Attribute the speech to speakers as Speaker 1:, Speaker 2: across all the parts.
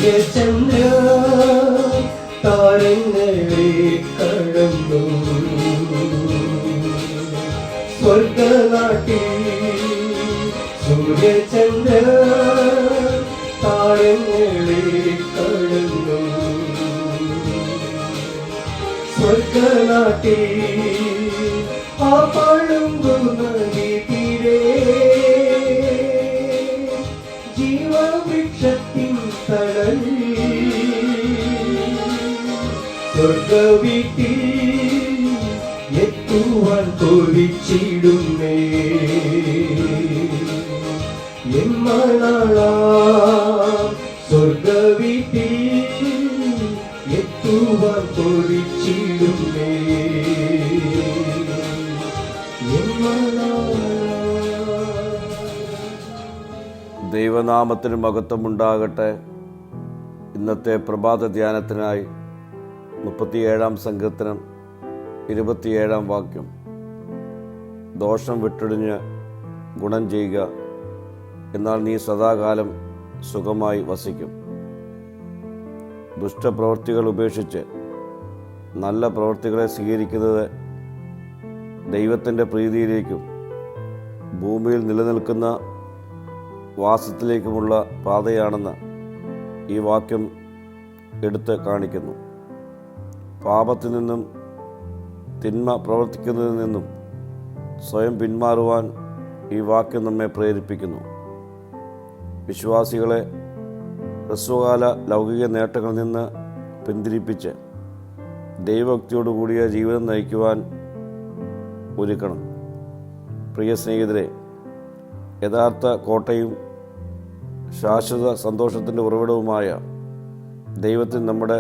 Speaker 1: സൂര്യചന്ദ്ര താരങ്ങളെ കടന്നു സ്വർഗനാട്ടിൽ സൂര്യചന്ദ്ര താരങ്ങളെ കടന്നു സ്വർഗനാട്ടിൽ ആ പഴുമ്പു നദി തീരെ ജീവവൃക്ഷത്തിൻ തണലിൽ സ്വർഗവീട്ടിൽ എത്തുവാൻ കൊതിച്ചിടുന്നേ എന്നാളാ സ്വർഗവീട്ടിൽ എത്തുവാൻ കൊതിച്ചിടുന്നേ
Speaker 2: ദൈവനാമത്തിന് മഹത്വമുണ്ടാകട്ടെ. ഇന്നത്തെ പ്രഭാത ധ്യാനത്തിനായി 37 സങ്കീർത്തനം 27 വാക്യം. ദോഷം വിട്ടൊഴിഞ്ഞ് ഗുണം ചെയ്യുക, എന്നാൽ നീ സദാകാലം സുഖമായി വസിക്കും. ദുഷ്ടപ്രവൃത്തികൾ ഉപേക്ഷിച്ച് നല്ല പ്രവൃത്തികളെ സ്വീകരിക്കുന്നത് ദൈവത്തിൻ്റെ പ്രീതിയിലേക്കും ഭൂമിയിൽ നിലനിൽക്കുന്ന വാസത്തിലേക്കുമുള്ള പാതയാണെന്ന് ഈ വാക്യം എടുത്ത് കാണിക്കുന്നു. പാപത്തിൽ നിന്നും തിന്മ പ്രവർത്തിക്കുന്നതിൽ നിന്നും സ്വയം പിന്മാറുവാൻ ഈ വാക്യം നമ്മെ പ്രേരിപ്പിക്കുന്നു. വിശ്വാസികളെ ഹ്രസ്വകാല ലൗകിക നേട്ടങ്ങളിൽ നിന്ന് പിന്തിരിപ്പിച്ച് ദൈവഭക്തിയോടുകൂടിയ ജീവിതം നയിക്കുവാൻ ഒരുക്കണം. പ്രിയ സ്നേഹിതരെ, യഥാർത്ഥ കോട്ടയും ശാശ്വത സന്തോഷത്തിൻ്റെ ഉറവിടവുമായ ദൈവത്തിൽ നമ്മുടെ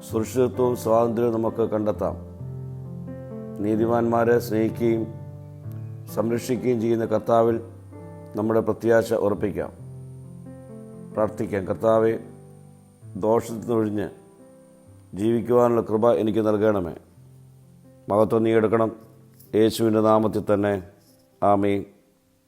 Speaker 2: സുരക്ഷിതത്വവും സ്വാതന്ത്ര്യവും നമുക്ക് കണ്ടെത്താം. നീതിമാന്മാരെ സ്നേഹിക്കുകയും സംരക്ഷിക്കുകയും ചെയ്യുന്ന കർത്താവിൽ നമ്മുടെ പ്രത്യാശ ഉറപ്പിക്കാം. പ്രാർത്ഥിക്കാം. കർത്താവെ, ദോഷത്തിൽ നിന്നൊഴിഞ്ഞ് ജീവിക്കുവാനുള്ള കൃപ എനിക്ക് നൽകണമേ. മഹത്വം നീ എടുക്കണം. യേശുവിൻ്റെ നാമത്തിൽ തന്നെ. ആമേൻ.